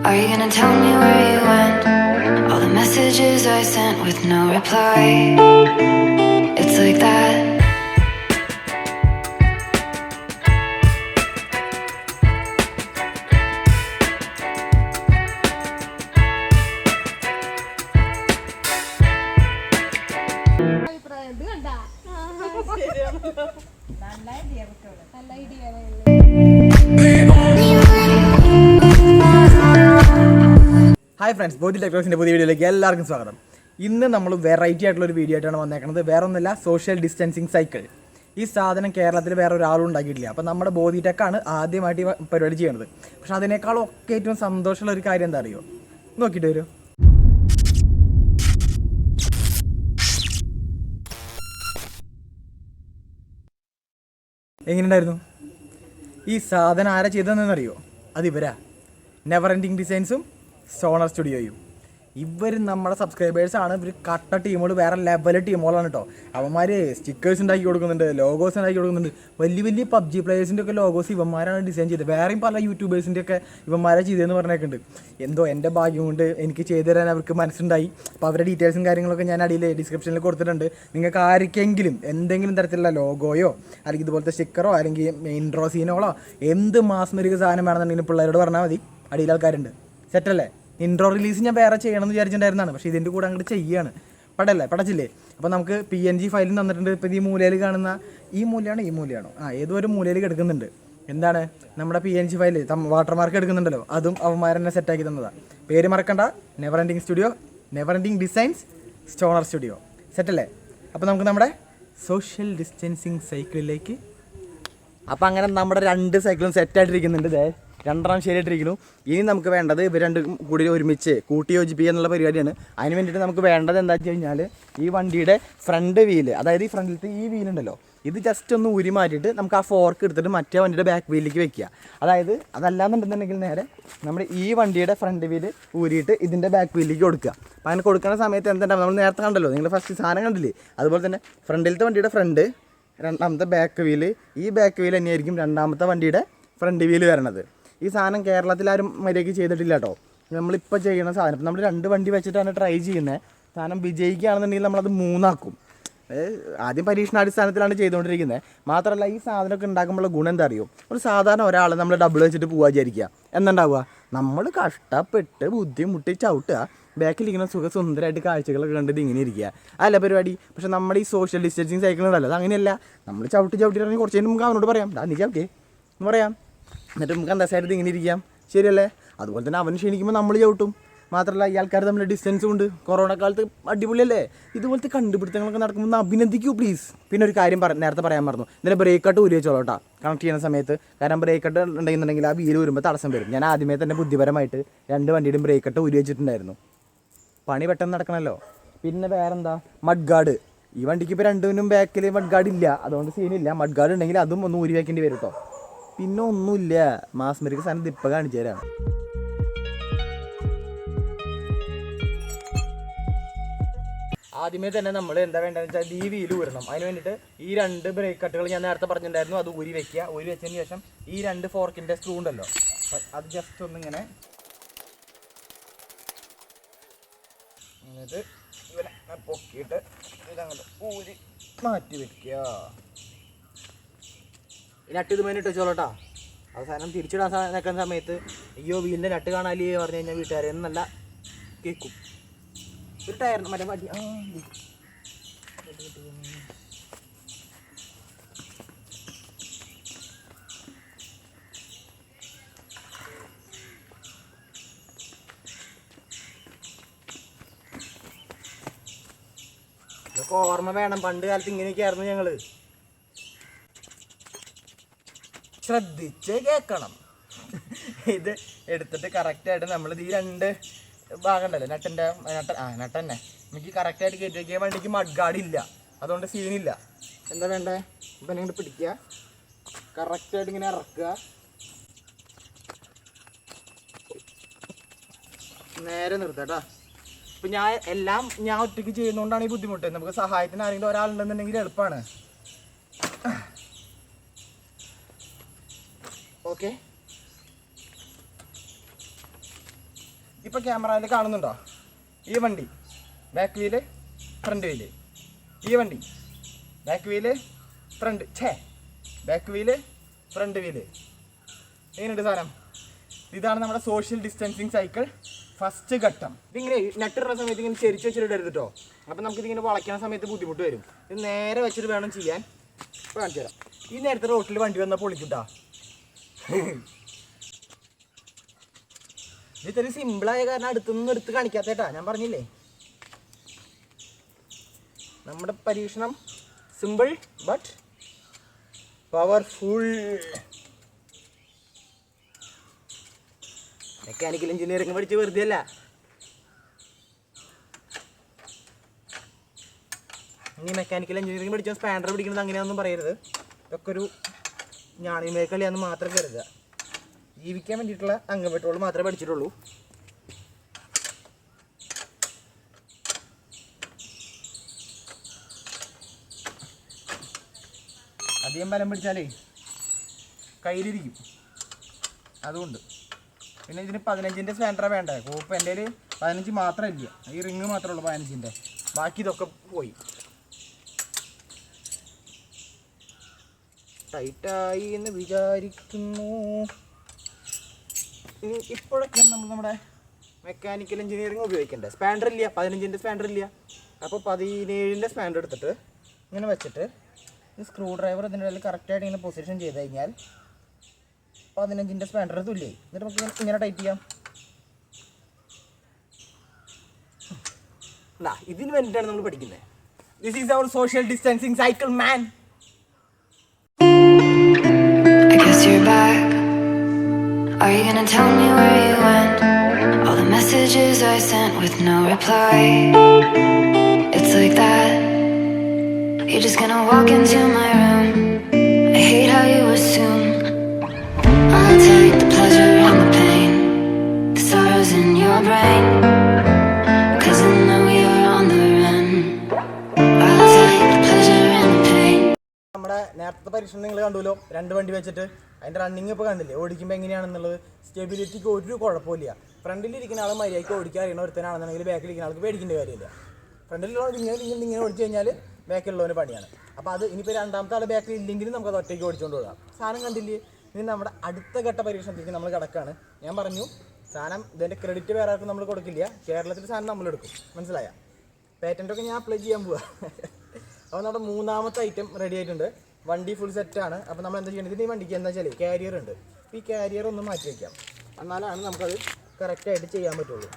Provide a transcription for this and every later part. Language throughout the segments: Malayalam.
Are you gonna tell me where you went? All the messages I sent with no reply. It's like that. Hi friends, body tech ടോക്സിൻ്റെ പുതിയ വീഡിയോയിലേക്ക് എല്ലാവർക്കും സ്വാഗതം. ഇന്ന് നമ്മൾ വെറൈറ്റി ആയിട്ടുള്ളൊരു വീഡിയോ ആയിട്ടാണ് വന്നേക്കുന്നത്. വേറെ ഒന്നുമില്ല, സോഷ്യൽ ഡിസ്റ്റൻസിങ് സൈക്കിൾ. ഈ സാധനം കേരളത്തിൽ വേറെ ഒരാളും ഉണ്ടാക്കിയിട്ടില്ല. അപ്പോൾ നമ്മുടെ ബോഡി ടെക്കാണ് ആദ്യമായിട്ട് ഈ പരിപാടി ചെയ്യുന്നത്. പക്ഷെ അതിനേക്കാളും ഒക്കെ ഏറ്റവും സന്തോഷമുള്ള ഒരു കാര്യം എന്താ അറിയോ? നോക്കിയിട്ട് വരൂ. എങ്ങനെയുണ്ടായിരുന്നു? ഈ സാധനം ആരാ ചെയ്തതെന്നറിയോ? അതിവരാ, നെവർ എൻഡിങ് ഡിസൈൻസും സ്റ്റോണർ സ്റ്റുഡിയോയും. ഇവർ നമ്മുടെ സബ്സ്ക്രൈബേഴ്സാണ്. ഇവർ കട്ട ടീമുകൾ, വേറെ ലെവൽ ടീമുകളാണ് കേട്ടോ. അവന്മാർ സ്റ്റിക്കേഴ്സ് ഉണ്ടാക്കി കൊടുക്കുന്നുണ്ട്, ലോഗോസ് ഉണ്ടാക്കി കൊടുക്കുന്നുണ്ട്. വലിയ വലിയ പബ്ജി പ്ലേയേഴ്സിൻ്റെ ഒക്കെ ലോഗോസ് ഇവന്മാരാണ് ഡിസൈൻ ചെയ്തത്. വേറെയും പല യൂട്യൂബേഴ്സിൻ്റെ ഒക്കെ ഇവന്മാരെ ചെയ്തതെന്ന് പറഞ്ഞേക്കുന്നുണ്ട്. എന്തോ എൻ്റെ ഭാഗ്യം കൊണ്ട് എനിക്ക് ചെയ്തു തരാൻ അവർക്ക് മനസ്സുണ്ടായി. അപ്പോൾ അവരുടെ ഡീറ്റെയിൽസും കാര്യങ്ങളൊക്കെ ഞാൻ അടിയിൽ ഡിസ്ക്രിപ്ഷനിൽ കൊടുത്തിട്ടുണ്ട്. നിങ്ങൾക്ക് ആർക്കെങ്കിലും എന്തെങ്കിലും തരത്തിലുള്ള ലോഗോയോ അല്ലെങ്കിൽ ഇതുപോലത്തെ സ്റ്റിക്കറോ അല്ലെങ്കിൽ ഇൻട്രോ സീനോളോ എന്ത് മാസ്മരിക സാധനം വേണമെന്നുണ്ടെങ്കിലും പിള്ളേരോട് പറഞ്ഞാൽ മതി. അടിയിൽ ആൾക്കാരുണ്ട്. സെറ്റല്ലേ? ഇൻട്രോ റിലീസ് ഞാൻ വേറെ ചെയ്യണമെന്ന് വിചാരിച്ചിട്ടുണ്ടായിരുന്നതാണ്. പക്ഷേ ഇതിൻ്റെ കൂടെ അങ്ങോട്ട് ചെയ്യുകയാണ്. പടച്ചില്ലേ? അപ്പോൾ നമുക്ക് PNG ഫയലും തന്നിട്ടുണ്ട്. ഇപ്പോൾ ഈ മൂലയിൽ കാണുന്ന ഈ മൂലയാണോ ഏതോ ഒരു മൂലയിൽ കിടക്കുന്നുണ്ട്. എന്താണ് നമ്മുടെ PNG ഫയൽ വാട്ടർമാർക്ക് എടുക്കുന്നുണ്ടല്ലോ, അതും അവന്മാരെന്നെ സെറ്റാക്കി തന്നതാണ്. പേര് മറക്കണ്ട, never ending studio, never ending designs, stoner studio. സെറ്റല്ലേ? അപ്പോൾ നമുക്ക് നമ്മുടെ സോഷ്യൽ ഡിസ്റ്റൻസിങ് സൈക്കിളിലേക്ക്. അപ്പോൾ അങ്ങനെ നമ്മുടെ 2 സൈക്കിളും സെറ്റായിട്ടിരിക്കുന്നുണ്ട്. രണ്ടെണ്ണം ശരിയായിട്ടിരിക്കുന്നു. ഇനി നമുക്ക് വേണ്ടത് ഇവർ രണ്ടും കൂടി ഒരുമിച്ച് കൂട്ടി യോജിപ്പിക്കുക എന്നുള്ള പരിപാടിയാണ്. അതിന് വേണ്ടിയിട്ട് നമുക്ക് വേണ്ടത് എന്താ വെച്ച് കഴിഞ്ഞാൽ ഈ വണ്ടിയുടെ ഫ്രണ്ട് വീല്, അതായത് ഈ ഫ്രണ്ടിലത്തെ ഈ വീലുണ്ടല്ലോ, ഇത് ജസ്റ്റ് ഒന്ന് ഊരി മാറ്റിയിട്ട് നമുക്ക് ആ ഫോർക്ക് എടുത്തിട്ട് മറ്റേ വണ്ടിയുടെ ബാക്ക് വീലിലേക്ക് വെക്കുക. അതായത് അതല്ലാന്നുണ്ടെന്നുണ്ടെങ്കിൽ നേരെ നമ്മുടെ ഈ വണ്ടിയുടെ ഫ്രണ്ട് വീല് ഊരിയിട്ട് ഇതിൻ്റെ ബാക്ക് വീലിലേക്ക് കൊടുക്കുക. അപ്പോൾ അങ്ങനെ കൊടുക്കുന്ന സമയത്ത് എന്തുണ്ടാവും, നമ്മൾ നേരത്തെ കണ്ടല്ലോ, നിങ്ങൾ ഫസ്റ്റ് സാധനം കണ്ടില്ലേ, അതുപോലെ തന്നെ ഫ്രണ്ടിലത്തെ വണ്ടിയുടെ ഫ്രണ്ട്, രണ്ടാമത്തെ ബാക്ക് വീല്, ഈ ബാക്ക് വീല് തന്നെയായിരിക്കും രണ്ടാമത്തെ വണ്ടിയുടെ ഫ്രണ്ട് വീല് വരണത്. ഈ സാധനം കേരളത്തിലാരും മര്യാദയ്ക്ക് ചെയ്തിട്ടില്ല കേട്ടോ. നമ്മളിപ്പോൾ ചെയ്യുന്ന സാധനം, ഇപ്പം നമ്മൾ 2 വണ്ടി വെച്ചിട്ടാണ് ട്രൈ ചെയ്യുന്നത്. സാധനം വിജയിക്കുകയാണെന്നുണ്ടെങ്കിൽ നമ്മളത് 3 ആക്കും. ആദ്യം പരീക്ഷണാടിസ്ഥാനത്തിലാണ് ചെയ്തുകൊണ്ടിരിക്കുന്നത്. മാത്രമല്ല ഈ സാധനമൊക്കെ ഉണ്ടാക്കുമ്പോഴുള്ള ഗുണം എന്താ അറിയോ? ഒരു സാധാരണ ഒരാൾ നമ്മൾ ഡബിൾ വെച്ചിട്ട് പോവുക വിചാരിക്കുക, എന്തുണ്ടാവുക? നമ്മൾ കഷ്ടപ്പെട്ട് ബുദ്ധിമുട്ടി ചവിട്ടുക, ബാക്കിലിരിക്കുന്ന സുന്ദരമായിട്ട് കാഴ്ചകളൊക്കെ കണ്ടിട്ട് ഇങ്ങനെ ഇരിക്കുക, അല്ല പരിപാടി. പക്ഷെ നമ്മുടെ ഈ സോഷ്യൽ ഡിസ്റ്റൻസിങ് സൈക്കിൾ ഉണ്ടല്ലോ, അത് അങ്ങനെയല്ല. നമ്മൾ ചവിട്ടി ഇറങ്ങി കുറച്ച് കഴിഞ്ഞ് നമുക്ക് അവനോട് പറയാം, നീ ചവിട്ടേ എന്ന് പറയാം. എന്നിട്ട് നമുക്ക് അന്തസ്സായിട്ട് ഇങ്ങനെ ഇരിക്കാം. ശരിയല്ലേ? അതുപോലെ തന്നെ അവന് ക്ഷണിക്കുമ്പോൾ നമ്മൾ ചവിട്ടും. മാത്രമല്ല ഈ ആൾക്കാർ തമ്മിൽ ഡിസ്റ്റൻസും ഉണ്ട്. കൊറോണ കാലത്ത് അടിപൊളിയല്ലേ? ഇതുപോലത്തെ കണ്ടുപിടുത്തങ്ങളൊക്കെ നടക്കുമ്പോൾ അഭിനന്ദിക്കൂ പ്ലീസ്. പിന്നെ ഒരു കാര്യം നേരത്തെ പറയാൻ മറന്നു, ഇതിൻ്റെ ബ്രേക്ക് കട്ട് ഊരി വെച്ചോളൂ കേട്ടോ കണക്ട് ചെയ്യുന്ന സമയത്ത്. കാരണം ബ്രേക്ക് കട്ട് ഉണ്ടെന്നുണ്ടെങ്കിൽ ആ വീല് വരുമ്പോൾ തടസ്സം വരും. ഞാൻ ആദ്യമേ തന്നെ ബുദ്ധിപരമായിട്ട് 2 വണ്ടിയുടെയും ബ്രേക്ക് കട്ട് ഊരി വെച്ചിട്ടുണ്ടായിരുന്നു. പണി പെട്ടെന്ന് നടക്കണമല്ലോ. പിന്നെ വേറെന്താ, മഡ് ഗാർഡ്. ഈ വണ്ടിക്ക് ഇപ്പോൾ 2നും ബാക്കിൽ മഡ് ഗാർഡ് ഇല്ല, അതുകൊണ്ട് സീനില്ല. മഡ് ഗാർഡ് ഉണ്ടെങ്കിൽ അതും ഒന്ന് ഊരി വയ്ക്കേണ്ടി വരും കേട്ടോ. പിന്നെ ഒന്നുമില്ല, മാസ്മരിക്ക് സാധനം ഇപ്പം കാണിച്ചു തരാം. ആദ്യമേ തന്നെ നമ്മൾ എന്താ വേണ്ടതെന്ന് വെച്ചാൽ ഈ വീല് ഊരണം. അതിന് വേണ്ടിയിട്ട് ഈ 2 ബ്രേക്ക് കട്ടുകൾ ഞാൻ നേരത്തെ പറഞ്ഞിട്ടുണ്ടായിരുന്നു, അത് ഊരി വെക്കുക. ഊരി വെച്ചതിന് ശേഷം ഈ 2 ഫോർക്കിൻ്റെ സ്ക്രൂ ഉണ്ടല്ലോ, അത് ജസ്റ്റ് ഒന്നിങ്ങനെ എന്നിട്ട് ഇവനെ പൊക്കിയിട്ട് ഇതങ്ങോട്ട് ഊരി മാറ്റി വെക്കുക. ഈ നട്ട് ഇത് മേനിട്ട് വെച്ചോളൂട്ടാ. അവസാനം തിരിച്ചിടാൻ നിൽക്കുന്ന സമയത്ത് അയ്യോ വീലിൻ്റെ നട്ട് കാണാലേ പറഞ്ഞു കഴിഞ്ഞാൽ വീട്ടുകാരെ എന്നല്ല കേൾക്കും. ഒരു ടയറിന് മറ്റേ വണ്ടി ഇതൊക്കെ ഓർമ്മ വേണം. പണ്ട് കാലത്ത് ഇങ്ങനെയൊക്കെ ആയിരുന്നു ഞങ്ങൾ. ശ്രദ്ധിച്ച് കേൾക്കണം. ഇത് എടുത്തിട്ട് കറക്റ്റായിട്ട് നമ്മളിത് ഈ 2 ഭാഗം ഉണ്ടല്ലോ, നട്ട് തന്നെ എനിക്ക് കറക്റ്റായിട്ട് കയറ്റി വയ്ക്കുക. വണ്ടിക്ക് മഡ് ഗാർഡ് ഇല്ല, അതുകൊണ്ട് സീനില്ല. എന്താ വേണ്ടേ? ഇപ്പം നിങ്ങൾ പിടിക്കുക, കറക്റ്റായിട്ട് ഇങ്ങനെ ഇറക്കുക, നേരെ നിർത്തുക കേട്ടോ. ഇപ്പം ഞാൻ ഒറ്റയ്ക്ക് ചെയ്യുന്നതുകൊണ്ടാണ് ഈ ബുദ്ധിമുട്ട്. നമുക്ക് സഹായത്തിന് ആരെങ്കിലും ഒരാളുണ്ടെന്നുണ്ടെങ്കിൽ എളുപ്പമാണ്. ഓക്കെ, ഇപ്പോൾ ക്യാമറയിൽ കാണുന്നുണ്ടോ? ഈ വണ്ടി ബാക്ക് വീല്, ഫ്രണ്ട് വീല്. ഈ വണ്ടി back wheel, back wheel, front wheel. എങ്ങനെയുണ്ട് സാധനം? ഇതാണ് നമ്മുടെ സോഷ്യൽ ഡിസ്റ്റൻസിങ് സൈക്കിൾ ഫസ്റ്റ് ഘട്ടം. ഇതിങ്ങനെ നട്ടിടുന്ന സമയത്ത് ഇങ്ങനെ ചെരിച്ച് വെച്ചിട്ട് കേട്ടോ. അപ്പം നമുക്കിതിങ്ങനെ വളയ്ക്കുന്ന സമയത്ത് ബുദ്ധിമുട്ട് വരും. ഇത് നേരെ വെച്ചിട്ട് വേണം ചെയ്യാൻ. ഇപ്പോൾ കാണിച്ചു തരാം. ഈ നേരത്തെ റോട്ടിൽ വണ്ടി വന്നാൽ പൊളിക്കൂട്ടാ. ഇതൊരു സിമ്പിളായ കാരണം അടുത്തൊന്നും എടുത്ത് കാണിക്കാത്തേട്ടാ. ഞാൻ പറഞ്ഞില്ലേ, നമ്മുടെ പരീക്ഷണം simple but powerful. Mechanical engineering പഠിച്ച് വെറുതെ അല്ല. ഇനി മെക്കാനിക്കൽ എഞ്ചിനീയറിംഗ് പഠിച്ചാൽ സ്പാൻഡർ പിടിക്കുന്നത് അങ്ങനെയാണെന്നും പറയരുത്. ഇതൊക്കെ ഒരു ഞാണിമേക്കളിയാന്ന് മാത്രം കരുതുക. ജീവിക്കാൻ വേണ്ടിയിട്ടുള്ള അംഗംവെട്ടുകൾ മാത്രമേ പഠിച്ചിട്ടുള്ളൂ. അധികം ബലം പിടിച്ചാലേ കയ്യിലിരിക്കും. അതുകൊണ്ട് പിന്നെ ഇതിന് 15-ൻ്റെ സ്പാൻഡറാണ് വേണ്ടേ. കോപ്പ് എൻ്റെ കയ്യിൽ 15 മാത്രമില്ല. ഈ റിങ് മാത്രമേ ഉള്ളൂ 15-ൻ്റെ. ബാക്കി ഇതൊക്കെ പോയി. ടൈറ്റായി എന്ന് വിചാരിക്കുന്നു. ഇപ്പോഴൊക്കെയാണ് നമ്മൾ നമ്മുടെ മെക്കാനിക്കൽ എഞ്ചിനീയറിംഗ് ഉപയോഗിക്കേണ്ടത്. സ്പാൻഡർ ഇല്ല, 15-ൻ്റെ സ്പാൻഡർ ഇല്ല. അപ്പോൾ 17-ൻ്റെ സ്പാൻഡർ എടുത്തിട്ട് ഇങ്ങനെ വെച്ചിട്ട് ഈ സ്ക്രൂ ഡ്രൈവർ ഇതിൻ്റെ ഇടയിൽ കറക്റ്റായിട്ട് ഇങ്ങനെ പൊസിഷൻ ചെയ്ത് കഴിഞ്ഞാൽ 15-ൻ്റെ സ്പാൻഡർ തുല്യമായി. എന്നിട്ട് നമുക്ക് ഇങ്ങനെ ടൈറ്റ് ചെയ്യാം. ഇതിന് വേണ്ടിയിട്ടാണ് നമ്മൾ പഠിക്കുന്നത്. This is our social distancing cycle man. I guess you're back. Are you gonna tell me where you went? All the messages I sent with no reply. It's like that. You're just gonna walk into my room. I hate how you assume I'll take the pleasure and the pain, the sorrows in your brain, 'cause I know you're on the run. I'll take the pleasure and the pain. നമ്മുടെ നേരത്തെ പരീക്ഷണം നിങ്ങൾ കണ്ടുല്ലോ, 2 വണ്ടി വെച്ചിട്ട്. അതിൻ്റെ റണ്ണിങ് ഇപ്പോൾ കണ്ടില്ലേ, ഓടിക്കുമ്പോൾ എങ്ങനെയാണെന്നുള്ളത്. സ്റ്റെബിലിറ്റിക്ക് ഒരു കുഴപ്പമില്ല. ഫ്രണ്ടിലിരിക്കുന്ന ആൾ മര്യാദയ്ക്ക് ഓടിക്കാൻ അറിയണ ഒരുത്തനാണെന്നുണ്ടെങ്കിൽ ബാക്കിലിരിക്കുന്ന ആൾക്ക് പേടിക്കേണ്ട കാര്യമില്ല. ഫ്രണ്ടിലുള്ളവർ ഇങ്ങനെ ഓടിച്ചു കഴിഞ്ഞാൽ ബാക്കിലുള്ളവന് പണിയാണ്. അപ്പോൾ അത് ഇനിയിപ്പോൾ രണ്ടാമത്തെ ആൾ ബാക്കിൽ ഇല്ലെങ്കിലും നമുക്കത് ഒറ്റയ്ക്ക് ഓടിച്ചുകൊണ്ട് പോകാം. സാധനം കണ്ടില്ലേ? ഇനി നമ്മുടെ അടുത്ത ഘട്ട പരീക്ഷണത്തിലേക്ക് നമ്മൾ കിടക്കുകയാണ്. ഞാൻ പറഞ്ഞു സാധനം ഇതിൻ്റെ ക്രെഡിറ്റ് വേറെ ആർക്കും നമ്മൾ കൊടുക്കില്ല. കേരളത്തിൽ സാധനം നമ്മളെടുക്കും. മനസ്സിലായ? പേറ്റൻ്റൊക്കെ ഞാൻ അപ്ലൈ ചെയ്യാൻ പോവുക. അപ്പോൾ നമ്മുടെ 3ാമത്തെ ഐറ്റം റെഡി ആയിട്ടുണ്ട്. വണ്ടി ഫുൾ സെറ്റാണ്. അപ്പോൾ നമ്മൾ എന്താ ചെയ്യേണ്ടത്? ഈ വണ്ടിക്ക് എന്താ വെച്ചാൽ കാരിയർ ഉണ്ട്. ഈ കാരിയർ ഒന്ന് മാറ്റി വയ്ക്കാം. എന്നാലാണ് നമുക്കത് കറക്റ്റായിട്ട് ചെയ്യാൻ പറ്റുള്ളൂ.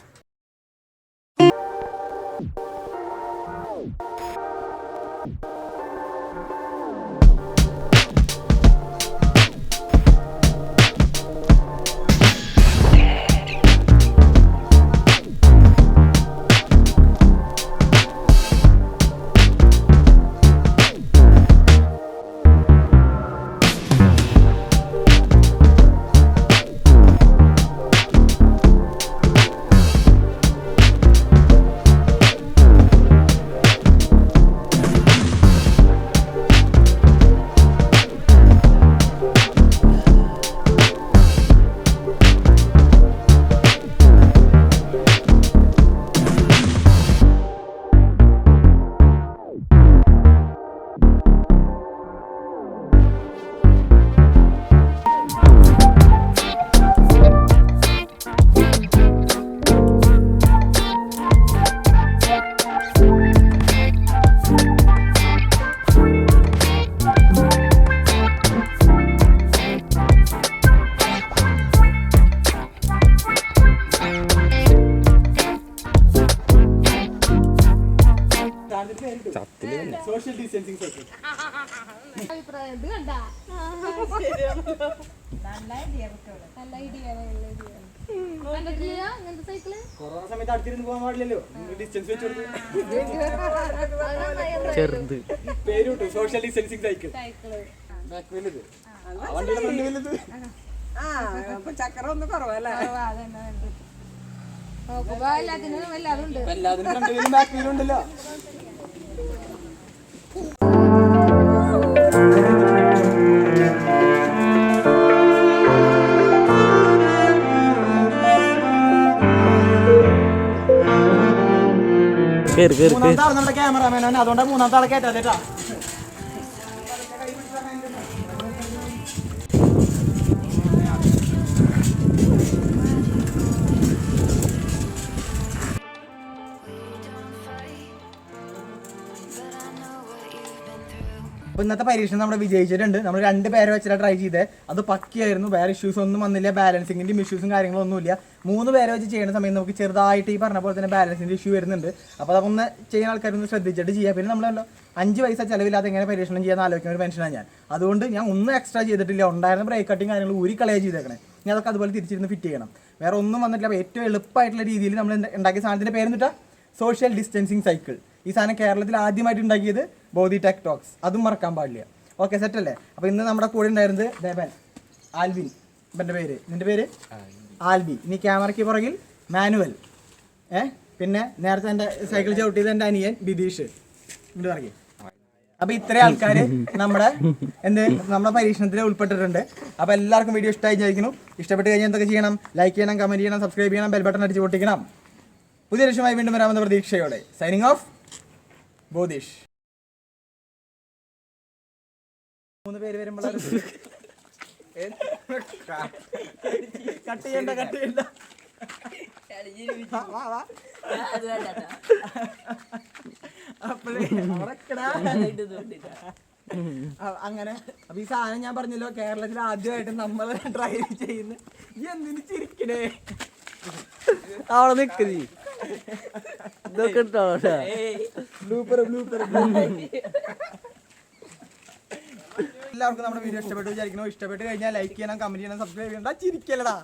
Social distancing cycle. കൊറോണ സമയത്ത് അടുത്തിരുന്ന് പോകാൻ പാടില്ലല്ലോ. ഡിസ്റ്റൻസ് വെച്ച് കൊടുത്ത് ചെറുത് പേര് കിട്ടും. Social distancing cycle. ബാക്ക് വീലത് വണ്ടിയുടെ ഫ്രണ്ട് വീലത്. ചക്രം ഒന്ന് കുറവല്ലേ? എല്ലാത്തിനും ഫ്രണ്ട് വീലും ബാക്ക് വീലും ഉണ്ടല്ലോ. മൂന്നാമത്തെ ആൾ നമ്മുടെ ക്യാമറാമാനാണ്, അതുകൊണ്ട് മൂന്നാമത്തെ ആളെ കയറ്റാതേട്ടാ. അപ്പോൾ ഇന്നത്തെ പരീക്ഷണം നമ്മൾ വിജയിച്ചിട്ടുണ്ട്. നമ്മൾ 2 പേരെ വെച്ചിട്ട് ട്രൈ ചെയ്തത്, അത് പക്കിയായിരുന്നു, വേറെ ഇഷ്യൂസ് ഒന്നും വന്നില്ല, ബാലൻസിങ്ങിൻ്റെ ഇഷ്യൂസും കാര്യങ്ങളൊന്നുമില്ല. 3 പേരെ വെച്ച് ചെയ്യുന്ന സമയത്ത് നമുക്ക് ചെറുതായിട്ട് ഈ പറഞ്ഞ പോലെ തന്നെ ബാലൻസിൻ്റെ ഇഷ്യൂ വരുന്നുണ്ട്. അപ്പോൾ അതൊന്ന് ചെയ്യുന്ന ആൾക്കാരൊന്ന് ശ്രദ്ധിച്ചിട്ട് ചെയ്യുക. പിന്നെ നമ്മളല്ലോ 5 പൈസ ചിലവില്ലാതെ എങ്ങനെ പരീക്ഷണം ചെയ്യാൻ ആലോചിക്കുന്ന ഒരു മനുഷ്യനാണ് ഞാൻ. അതുകൊണ്ട് ഞാൻ ഒന്നും എക്സ്ട്രാ ചെയ്തിട്ടില്ല, ഉണ്ടായിരുന്ന ബ്രേക്ക് കട്ടിങ് കാര്യങ്ങൾ കളയാണ് ചെയ്തേക്കണേ. ഞാൻ അതൊക്കെ അതുപോലെ തിരിച്ചിരുന്ന് ഫിറ്റ് ചെയ്യണം, വേറെ ഒന്നും വന്നിട്ടില്ല. അപ്പോൾ ഏറ്റവും എളുപ്പമായിട്ടുള്ള രീതിയിൽ നമ്മൾ ഉണ്ടാക്കിയ സാധനത്തിൻ്റെ പേരെന്നിട്ടാ സോഷ്യൽ ഡിസ്റ്റൻസിങ് സൈക്കിൾ. ഈ സാധനം കേരളത്തിൽ ആദ്യമായിട്ട് ഉണ്ടാക്കിയത് ബോധി ടെക് ടോക്സ്, അതും മറക്കാൻ പാടില്ല. ഓക്കെ, സെറ്റല്ലേ? അപ്പോൾ ഇന്ന് നമ്മുടെ കൂടെ ഉണ്ടായിരുന്നത് ദേവൻ, ആൽവിൻ, ഇവൻ്റെ പേര്, നിൻ്റെ പേര് ആൽബി. ഇനി ക്യാമറയ്ക്ക് പുറകിൽ മാനുവൽ, പിന്നെ നേരത്തെ എൻ്റെ സൈക്കിൾ ചവിട്ടിയത് എൻ്റെ അനിയൻ ബിദീഷ്. ഇങ്ങോട്ട് പറയും. അപ്പോൾ ഇത്രയും ആൾക്കാർ നമ്മുടെ പരീക്ഷണത്തിൽ ഉൾപ്പെട്ടിട്ടുണ്ട്. അപ്പോൾ എല്ലാവർക്കും വീഡിയോ ഇഷ്ടമായി വിചാരിക്കുന്നു. ഇഷ്ടപ്പെട്ട് കഴിഞ്ഞാൽ എന്തൊക്കെ ചെയ്യണം? ലൈക്ക് ചെയ്യണം, കമൻറ്റ് ചെയ്യണം, സബ്സ്ക്രൈബ് ചെയ്യണം, ബെൽ ബട്ടൺ അടിച്ച് പൊട്ടിക്കണം. പുതിയ ലക്ഷ്യമായി വീണ്ടും വരാമെന്ന പ്രതീക്ഷയോടെ സൈനിങ് ഓഫ്, ബോധീഷ്. 3 പേര് വരുമ്പോൾ കട്ട് ചെയ്യണ്ട. അങ്ങനെ അപ്പൊ ഈ സാധനം ഞാൻ പറഞ്ഞല്ലോ, കേരളത്തിൽ ആദ്യമായിട്ട് നമ്മൾ ഡ്രൈവ് ചെയ്യുന്ന. ഈ എന്തിനു ചിരിക്കണേ? അവിടെ നിൽക്കുന്നീ ഇതൊക്കെ എല്ലാവർക്കും നമ്മുടെ വീഡിയോ ഇഷ്ടപ്പെട്ടു വിചാരിക്കുന്നു. ഇഷ്ടപ്പെട്ട് കഴിഞ്ഞാൽ ലൈക്ക് ചെയ്യണം, കമന്റ് ചെയ്യണം, സബ്സ്ക്രൈബ് ചെയ്യണം. ചിരിക്കലടാ.